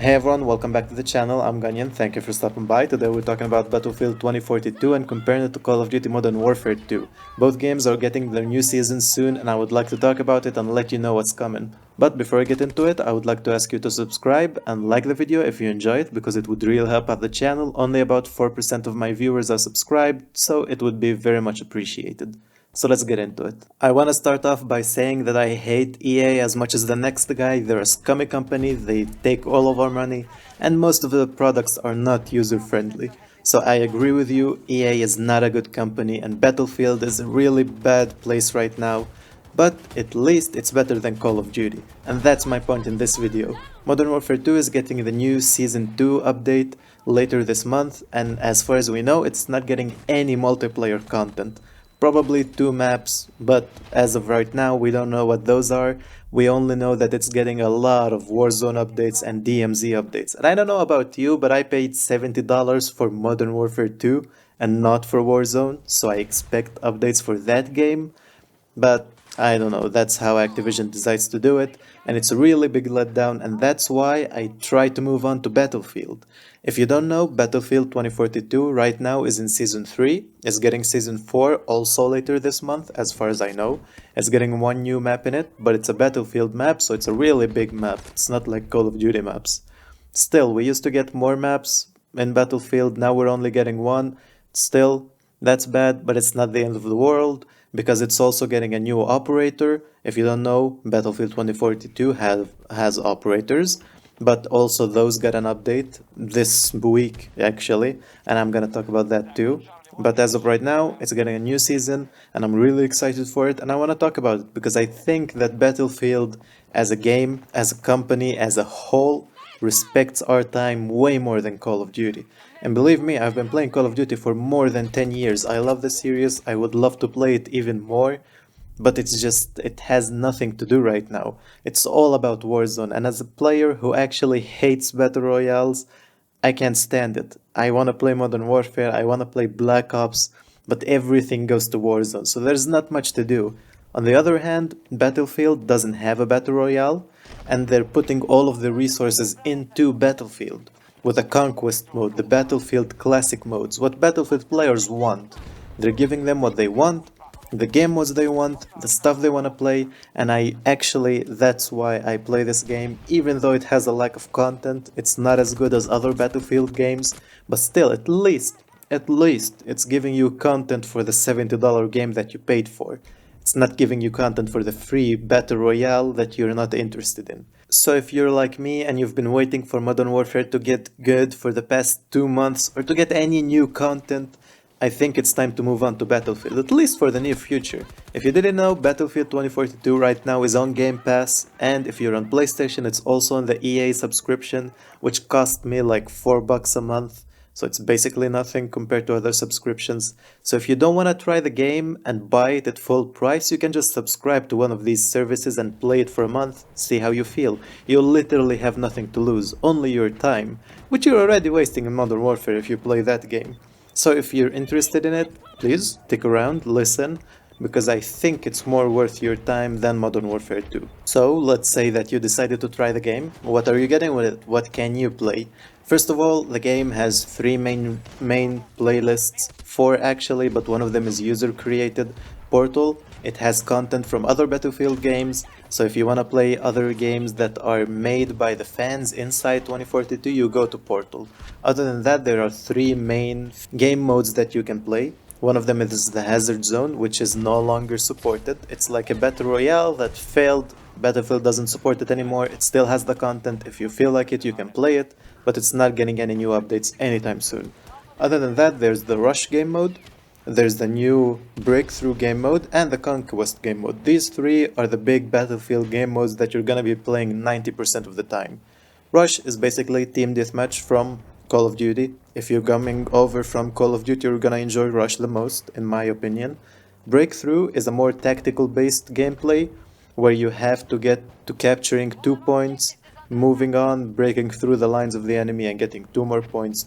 Hey everyone, welcome back to the channel. I'm Ganyan. Thank you for stopping by. Today we're talking about Battlefield 2042 and comparing it to Call of Duty Modern Warfare 2. Both games are getting their new seasons soon and I would like to talk about it and let you know what's coming. But before I get into it, I would like to ask you to subscribe and like the video if you enjoy it because it would really help out the channel. Only about 4% of my viewers are subscribed, so it would be very much appreciated. So let's get into it. I want to start off by saying that I hate EA as much as the next guy. They're a scummy company, they take all of our money, and most of the products are not user-friendly. So I agree with you, EA is not a good company and Battlefield is a really bad place right now. But at least it's better than Call of Duty, and that's my point in this video. Modern Warfare 2 is getting the new Season 2 update later this month, and as far as we know, it's not getting any multiplayer content. Probably 2 maps, but as of right now we don't know what those are. We only know that it's getting a lot of Warzone updates and DMZ updates. And I don't know about you, but I paid $70 for Modern Warfare 2 and not for Warzone, so I expect updates for that game. But I don't know, that's how Activision decides to do it, and it's a really big letdown, and that's why I try to move on to Battlefield. If you don't know, Battlefield 2042 right now is in Season 3, it's getting Season 4 also later this month, as far as I know. It's getting one new map in it, but it's a Battlefield map, so it's a really big map, it's not like Call of Duty maps. Still, we used to get more maps in Battlefield, now we're only getting one. Still, that's bad, but it's not the end of the world, because it's also getting a new operator. If you don't know, Battlefield 2042 has operators, but also those got an update this week actually, and I'm gonna talk about that too. But as of right now, it's getting a new season, and I'm really excited for it, and I want to talk about it because I think that Battlefield as a game, as a company, as a whole, respects our time way more than Call of Duty. And believe me, I've been playing Call of Duty for more than 10 years. I love the series, I would love to play it even more, but it's just, it has nothing to do right now. It's all about Warzone, and as a player who actually hates Battle Royales, I can't stand it. I want to play Modern Warfare, I want to play Black Ops, but everything goes to Warzone, so there's not much to do. On the other hand, Battlefield doesn't have a Battle Royale, and they're putting all of the resources into Battlefield with a conquest mode, the Battlefield classic modes, what Battlefield players want. They're giving them what they want, the game modes they want, the stuff they want to play, and that's why I play this game. Even though it has a lack of content, it's not as good as other Battlefield games, but still, at least it's giving you content for the $70 game that you paid for. It's not giving you content for the free Battle Royale that you're not interested in. So if you're like me and you've been waiting for Modern Warfare to get good for the past 2 months or to get any new content, I think it's time to move on to Battlefield, at least for the near future. If you didn't know, Battlefield 2042 right now is on Game Pass, and if you're on PlayStation, it's also on the EA subscription, which cost me like $4 a month. So it's basically nothing compared to other subscriptions. So if you don't want to try the game and buy it at full price, you can just subscribe to one of these services and play it for a month, see how you feel. You'll literally have nothing to lose, only your time, which you're already wasting in Modern Warfare if you play that game. So if you're interested in it, please stick around, listen, because I think it's more worth your time than Modern Warfare 2. So let's say that you decided to try the game. What are you getting with it? What can you play? First of all, the game has 3 main playlists, 4 actually, but one of them is user created. Portal, it has content from other Battlefield games, so if you want to play other games that are made by the fans inside 2042, you go to Portal. Other than that, there are 3 main game modes that you can play. One of them is the Hazard Zone, which is no longer supported. It's like a Battle Royale that failed. Battlefield doesn't support it anymore. It still has the content. If you feel like it, you can play it, but it's not getting any new updates anytime soon. Other than that, there's the Rush game mode, there's the new Breakthrough game mode, and the Conquest game mode. These 3 are the big Battlefield game modes that you're gonna be playing 90% of the time. Rush is basically team deathmatch from Call of Duty. If you're coming over from Call of Duty, you're gonna enjoy Rush the most, in my opinion. Breakthrough is a more tactical based gameplay, where you have to get to capturing 2 points, moving on, breaking through the lines of the enemy and getting 2 more points,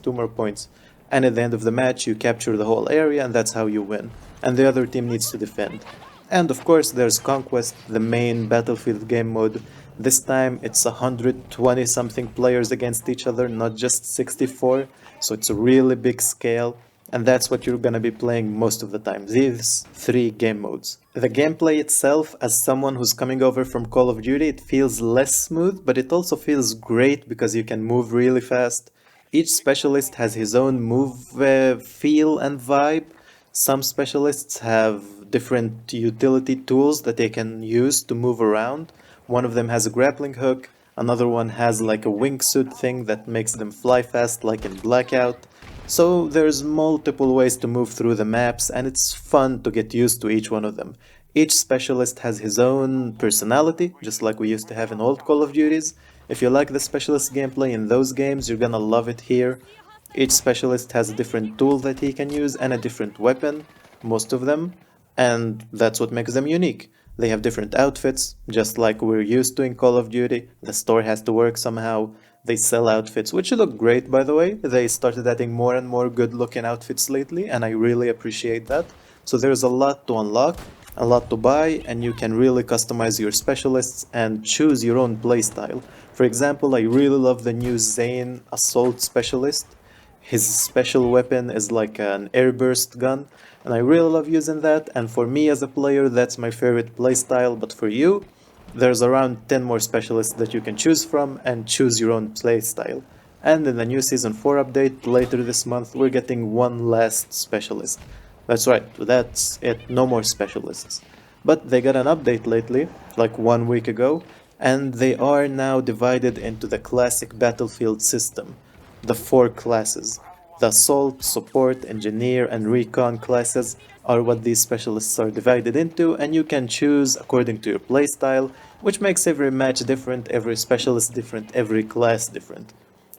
and at the end of the match you capture the whole area and that's how you win, and the other team needs to defend. And of course there's Conquest, the main Battlefield game mode This time it's 120 something players against each other, not just 64, so it's a really big scale, and that's what you're gonna be playing most of the time, these three game modes. The gameplay itself, as someone who's coming over from Call of Duty, it feels less smooth, but it also feels great because you can move really fast. Each specialist has his own move feel and vibe. Some specialists have different utility tools that they can use to move around. One of them has a grappling hook, another one has like a wingsuit thing that makes them fly fast like in Blackout. So there's multiple ways to move through the maps and it's fun to get used to each one of them. Each specialist has his own personality, just like we used to have in old Call of Duties. If you like the specialist gameplay in those games, you're gonna love it here. Each specialist has a different tool that he can use and a different weapon, most of them, and that's what makes them unique. They have different outfits, just like we're used to in Call of Duty. The store has to work somehow. They sell outfits, which look great by the way. They started adding more and more good looking outfits lately, and I really appreciate that. So there's a lot to unlock, a lot to buy, and you can really customize your specialists and choose your own playstyle. For example, I really love the new Zane Assault Specialist. His special weapon is like an airburst gun, and I really love using that, and for me as a player that's my favorite playstyle, but for you, there's around 10 more specialists that you can choose from and choose your own playstyle. And in the new Season 4 update later this month, we're getting one last specialist. That's right, that's it, no more specialists. But they got an update lately, like 1 week ago, and they are now divided into the classic battlefield system. The four classes. The Assault, Support, Engineer, and Recon classes are what these specialists are divided into, and you can choose according to your playstyle, which makes every match different, every specialist different, every class different.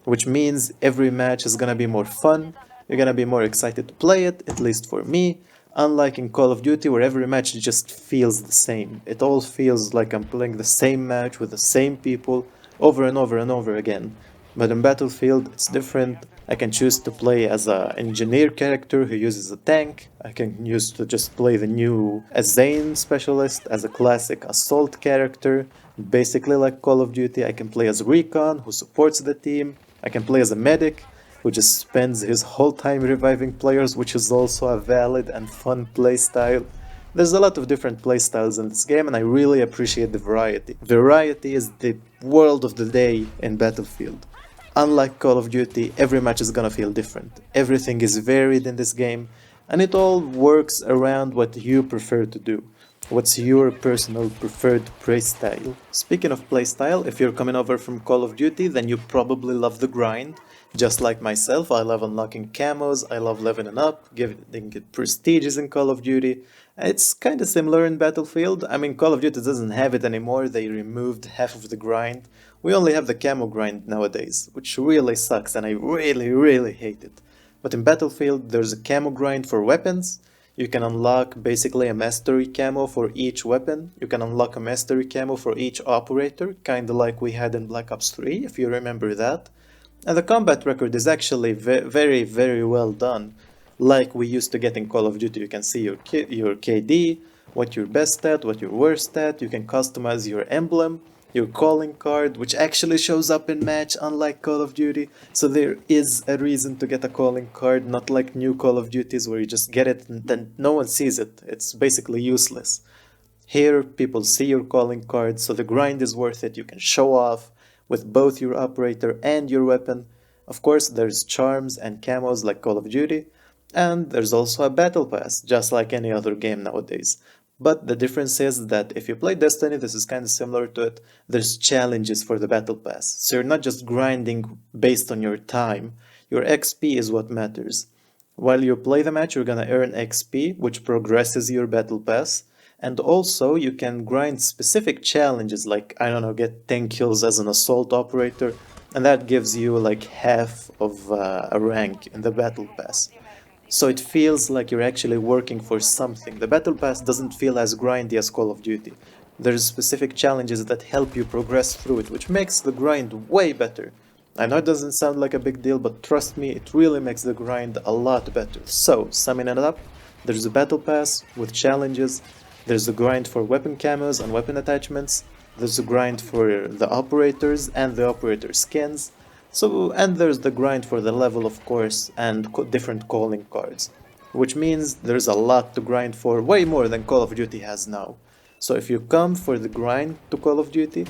Which means every match is gonna be more fun, you're gonna be more excited to play it, at least for me, unlike in Call of Duty where every match just feels the same. It all feels like I'm playing the same match with the same people over and over and over again. But in Battlefield, it's different. I can choose to play as an engineer character who uses a tank. I can use to just play the new Zane specialist as a classic assault character. Basically like Call of Duty, I can play as Recon who supports the team. I can play as a medic who just spends his whole time reviving players, which is also a valid and fun playstyle. There's a lot of different playstyles in this game and I really appreciate the variety. Variety is the word of the day in Battlefield. Unlike Call of Duty, every match is gonna feel different. Everything is varied in this game, and it all works around what you prefer to do. What's your personal preferred playstyle? Speaking of playstyle, if you're coming over from Call of Duty, then you probably love the grind. Just like myself, I love unlocking camos, I love leveling up, getting prestiges in Call of Duty. It's kinda similar in Battlefield. I mean, Call of Duty doesn't have it anymore, they removed half of the grind. We only have the camo grind nowadays, which really sucks and I really hate it. But in Battlefield, there's a camo grind for weapons. You can unlock basically a mastery camo for each weapon. You can unlock a mastery camo for each operator, kinda like we had in Black Ops 3, if you remember that. And the combat record is actually very well done. Like we used to get in Call of Duty, you can see your KD, what you're best at, what you're worst at, you can customize your emblem, your calling card, which actually shows up in match unlike Call of Duty. So there is a reason to get a calling card, not like new Call of Duties where you just get it and then no one sees it. It's basically useless. Here people see your calling card, so the grind is worth it. You can show off with both your operator and your weapon. Of course, there's charms and camos like Call of Duty, and there's also a battle pass, just like any other game nowadays. But the difference is that if you play Destiny, this is kind of similar to it, there's challenges for the battle pass. So you're not just grinding based on your time, your XP is what matters. While you play the match, you're gonna earn XP, which progresses your battle pass. And also, you can grind specific challenges, like, I don't know, get 10 kills as an assault operator, and that gives you like half of a rank in the battle pass. So it feels like you're actually working for something. The battle pass doesn't feel as grindy as Call of Duty. There's specific challenges that help you progress through it, which makes the grind way better. I know it doesn't sound like a big deal, but trust me, it really makes the grind a lot better. So, summing it up, there's a battle pass with challenges, there's a grind for weapon camos and weapon attachments, there's a grind for the operators and the operator skins. So, and there's the grind for the level, of course, and different calling cards, which means there's a lot to grind for, way more than Call of Duty has now. So if you come for the grind to Call of Duty,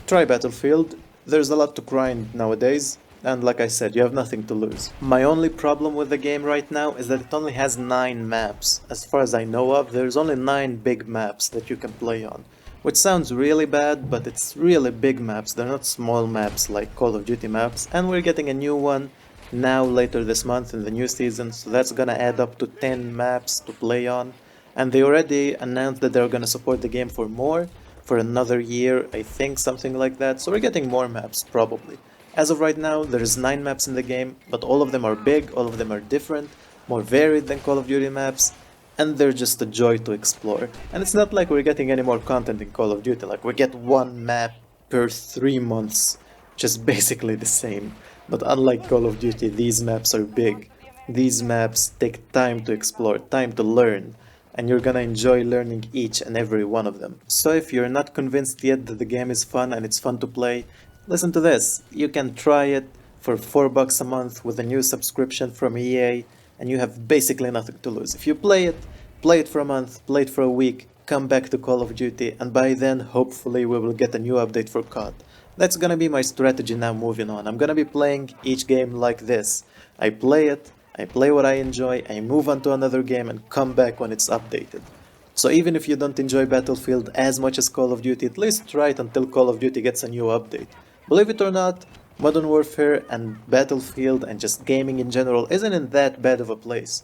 try Battlefield. There's a lot to grind nowadays, and like I said, you have nothing to lose. My only problem with the game right now is that it only has 9 maps. As far as I know of, there's only 9 big maps that you can play on. Which sounds really bad, but it's really big maps, they're not small maps like Call of Duty maps, and we're getting a new one now later this month in the new season, so that's gonna add up to 10 maps to play on. And they already announced that they're gonna support the game for another year, I think, something like that, so we're getting more maps, probably. As of right now, there's 9 maps in the game, but all of them are big, all of them are different, more varied than Call of Duty maps, and they're just a joy to explore. And it's not like we're getting any more content in Call of Duty, like we get 1 map per 3 months, which is basically the same. But unlike Call of Duty, these maps are big. These maps take time to explore, time to learn, and you're gonna enjoy learning each and every one of them. So if you're not convinced yet that the game is fun and it's fun to play, listen to this. You can try it for $4 a month with a new subscription from EA, and you have basically nothing to lose. If you play it for a month, play it for a week, come back to Call of Duty, and by then hopefully we will get a new update for COD. That's gonna be my strategy now moving on. I'm gonna be playing each game like this. I play it, I play what I enjoy, I move on to another game and come back when it's updated. So even if you don't enjoy Battlefield as much as Call of Duty, at least try it until Call of Duty gets a new update. Believe it or not, Modern Warfare and Battlefield and just gaming in general isn't in that bad of a place.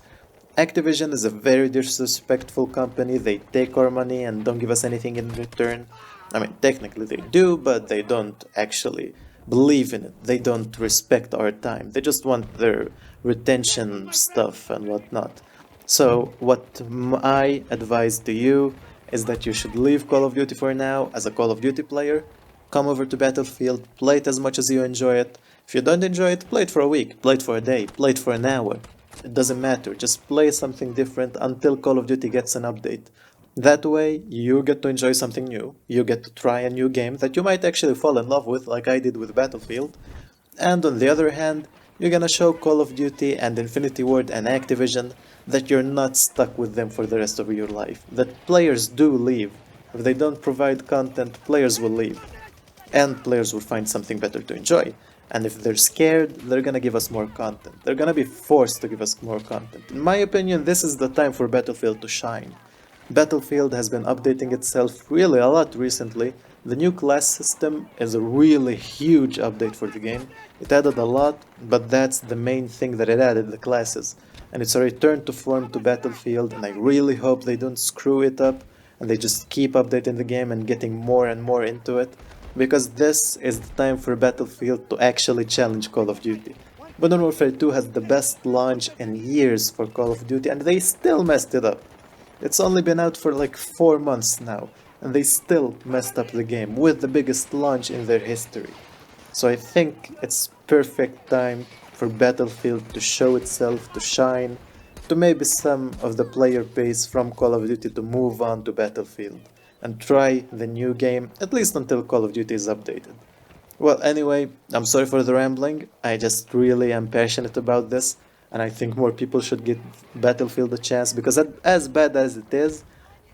Activision is a very disrespectful company. They take our money and don't give us anything in return. I mean, technically they do, but they don't actually believe in it. They don't respect our time. They just want their retention stuff and whatnot. So what I advise to you is that you should leave Call of Duty for now as a Call of Duty player. Come over to Battlefield, play it as much as you enjoy it. If you don't enjoy it, play it for a week, play it for a day, play it for an hour. It doesn't matter, just play something different until Call of Duty gets an update. That way, you get to enjoy something new, you get to try a new game that you might actually fall in love with, like I did with Battlefield. And on the other hand, you're gonna show Call of Duty and Infinity Ward and Activision that you're not stuck with them for the rest of your life. That players do leave. If they don't provide content, players will leave. And players will find something better to enjoy. And if they're scared, they're gonna give us more content. They're gonna be forced to give us more content. In my opinion, this is the time for Battlefield to shine. Battlefield has been updating itself really a lot recently. The new class system is a really huge update for the game. It added a lot, but that's the main thing that it added, the classes. And it's a return to form to Battlefield, and I really hope they don't screw it up and they just keep updating the game and getting more and more into it, because this is the time for Battlefield to actually challenge Call of Duty. Modern Warfare 2 has the best launch in years for Call of Duty, and they still messed it up. It's only been out for like 4 months now, and they still messed up the game with the biggest launch in their history. So I think it's perfect time for Battlefield to show itself, to shine, to maybe some of the player base from Call of Duty to move on to Battlefield and try the new game, at least until Call of Duty is updated. Well, anyway, I'm sorry for the rambling, I just really am passionate about this, and I think more people should give Battlefield a chance, because as bad as it is,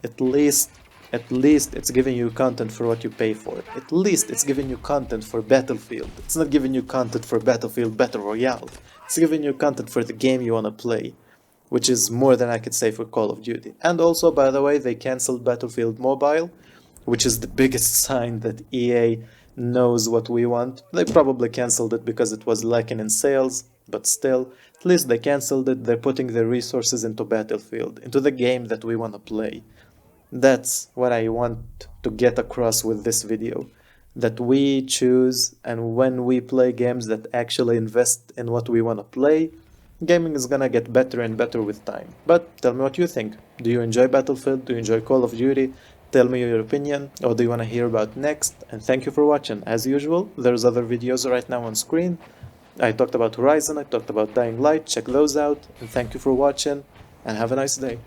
at least it's giving you content for what you pay for. At least it's giving you content for Battlefield. It's not giving you content for Battlefield Battle Royale. It's giving you content for the game you wanna play, which is more than I could say for Call of Duty. And also, by the way, they cancelled Battlefield Mobile, which is the biggest sign that EA knows what we want. They probably cancelled it because it was lacking in sales, but still, at least they cancelled it. They're putting their resources into Battlefield, into the game that we want to play. That's what I want to get across with this video. That we choose, and when we play games that actually invest in what we want to play, gaming is gonna get better and better with time. But tell me what you think. Do you enjoy Battlefield? Do you enjoy Call of Duty? Tell me your opinion. What do you want to hear about next? And thank you for watching. As usual, there's other videos right now on screen. I talked about Horizon, I talked about Dying Light. Check those out. And thank you for watching, and have a nice day.